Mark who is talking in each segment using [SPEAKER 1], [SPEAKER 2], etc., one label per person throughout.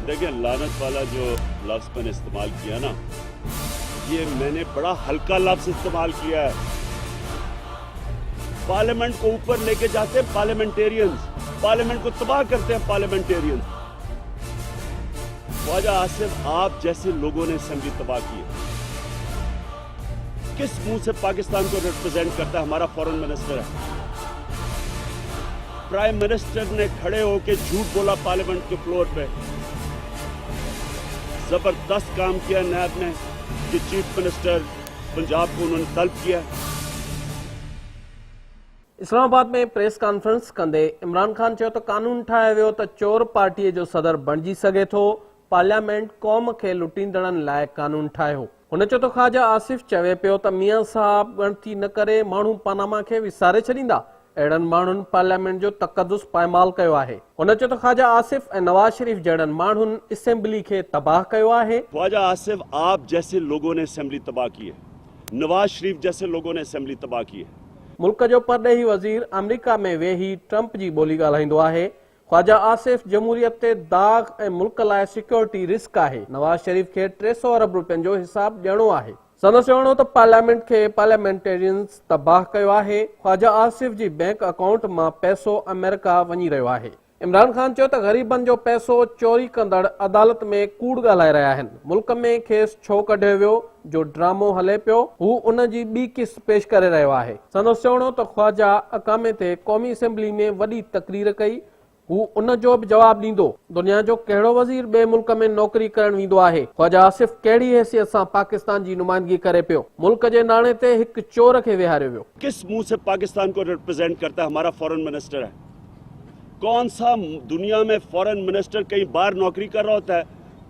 [SPEAKER 1] देखिए, लानत वाला जो लफ्ज मैंने इस्तेमाल किया ना, ये मैंने बड़ा हल्का लफ्ज इस्तेमाल किया है। पार्लियामेंट को ऊपर लेके जाते हैं पार्लियामेंटेरियंस, पार्लियामेंट को तबाह करते हैं पार्लियामेंटेरियंस। ख्वाजा आसिफ, आप जैसे लोगों ने असेंबली तबाह की है। किस मुंह से पाकिस्तान को रिप्रेजेंट करता है? हमारा फॉरेन मिनिस्टर है। प्राइम मिनिस्टर ने खड़े होकर झूठ बोला पार्लियामेंट के फ्लोर पे। जबरदस्त काम किया नैब ने कि चीफ मिनिस्टर पंजाब को उन्होंने तलब किया।
[SPEAKER 2] इस्लामाबाद में प्रेस कॉन्फ्रेंस कंदे इमरान खान चयो त कानून ठाहियो वियो त चोर पार्टीअ जो सदर बणिजी सघे थो। पार्लियामेंट क़ौम खे लुटींदड़नि लाइ कानून ठाहियो। हुन चयो त ख्वाजा आसिफ चवे पियो त मियां साहब ॻणती न करे माण्हू पानामा खे विसारे छॾींदा। अहिड़नि माण्हुनि पार्लियामेंट जो तक़दुस पायमाल कयो आहे। हुन चयो त ख्वाजा आसिफ ऐं नवाज शरीफ जहिड़नि माण्हुनि असेंबली खे तबाह कयो आहे।
[SPEAKER 1] ख्वाजा आसिफ, आप जैसे लोगों ने असेंबली तबाह की है। नवाज शरीफ जैसे लोगों ने असेंबली तबाह की है।
[SPEAKER 2] मुल्क जो परॾेही वज़ीर अमरीका में वेही ट्रंप जी ॿोली ॻाल्हाईंदो आहे। ख्वाजा आसिफ जमहूरियत ते दाग़ ऐं मुल्क लाइ सिक्योरिटी रिस्क आहे। नवाज शरीफ खे 300 अरब रुपयनि जो हिसाब ॾियणो आहे। संदसि चवणो त पार्लियामेंट खे पार्लियामेंटेरियंस तबाह कयो आहे। ख्वाजा आसिफ जी बैंक अकाउंट मां पैसो अमेरिका वञी रहियो आहे। इमरान खान चयो त ग़रीबनि जो पैसो चोरी कंदड़ अदालत में कूड़ ॻाल्हाए रहिया आहिनि। मुल्क में खेसि छो कढियो वियो जो ड्रामो हले पियो, हू उन जी ॿी किस्त पेश करे रहियो आहे। संदसि चवणो त ख्वाजा अकामे ते क़ौमी असेंबली में वॾी तकरीर कई। हू उन जो बि जवाब ॾींदो। दुनिया जो कहिड़ो वज़ीर ॿिए मुल्क में नौकरी करण वेंदो आहे? ख्वाजा आसिफ कहिड़ी हैसियत सां पाकिस्तान जी नुमाइंदगी करे पियो? मुल्क जे नाणे ते हिकु चोर खे विहारियो वियो।
[SPEAKER 1] किस मुंह से पाकिस्तान को रिप्रेजेंट करता है? हमारा फॉरेन मिनिस्टर है। कौन सा दुनिया में फॉरेन मिनिस्टर कहीं बाहर नौकरी कर रहा होता है?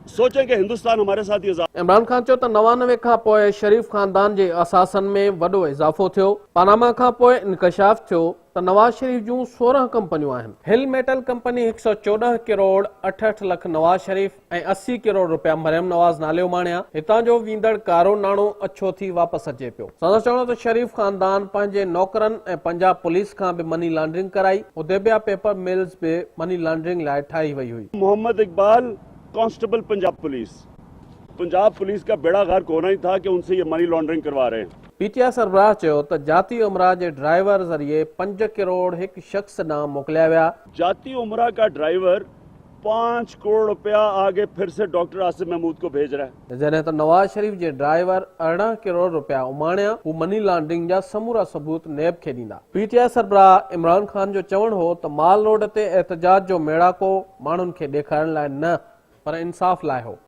[SPEAKER 1] सोचें कि हिंदुस्तान हमारे साथ ही
[SPEAKER 2] इमरान खान चयो त 99 खां पोइ शरीफ खानदान जे असासनि में वॾो इज़ाफ़ो थियो। पानामा खां पोइ इंकशाफ थियो त नवाज शरीफ जूं 16 कंपनियूं आहिनि। हिल मेटल कंपनी 114 करोड़ 68 लख नवाज शरीफ ऐं 80 करोड़ रुपया मरियम नवाज नाले माणिया। हितां जो वींदड़ कारो नाणो अछो थी वापसि अचे पियो। संदसि चवणो त शरीफ खानदान पंहिंजे नौकरनि ऐं पंजाब पुलिस खां बि मनी लॉन्ड्रिंग कराई। उदेबिया पेपर मिल्स बि मनी लॉन्ड्रिंग लाइ ठाही वई हुई।
[SPEAKER 1] मोहम्मद इकबाल, कांस्टेबल पंजाब पुलिस का बेड़ा गर्क होना ही था कि उनसे ये मनी लॉन्ड्रिंग करवा रहे हैं।
[SPEAKER 2] पीटीआई सरबराह चयो त जाती उमरा जे ड्राइवर ज़रिए 5 करोड़ हिकु शख्स ॾांहुं मोकिलिया विया।
[SPEAKER 1] जाती उमरा का ड्राइवर 5 करोड़ रुपया आगे फिर से डॉक्टर आसिफ महमूद को भेज रहा है।
[SPEAKER 2] जॾहिं त नवाज शरीफ जे ड्राइवर 18 करोड़ रुपया उमाणिया। हू मनी लॉन्ड्रिंग जा समूरा सबूत नेब खे ॾींदा। पीटीआई सरबराह इमरान खान जो चवणु हो त माल रोड ते एहतजाज जो मेड़ाको माण्हुनि खे ॾेखारण लाइ न, पर इंसाफ़ लाइ हो।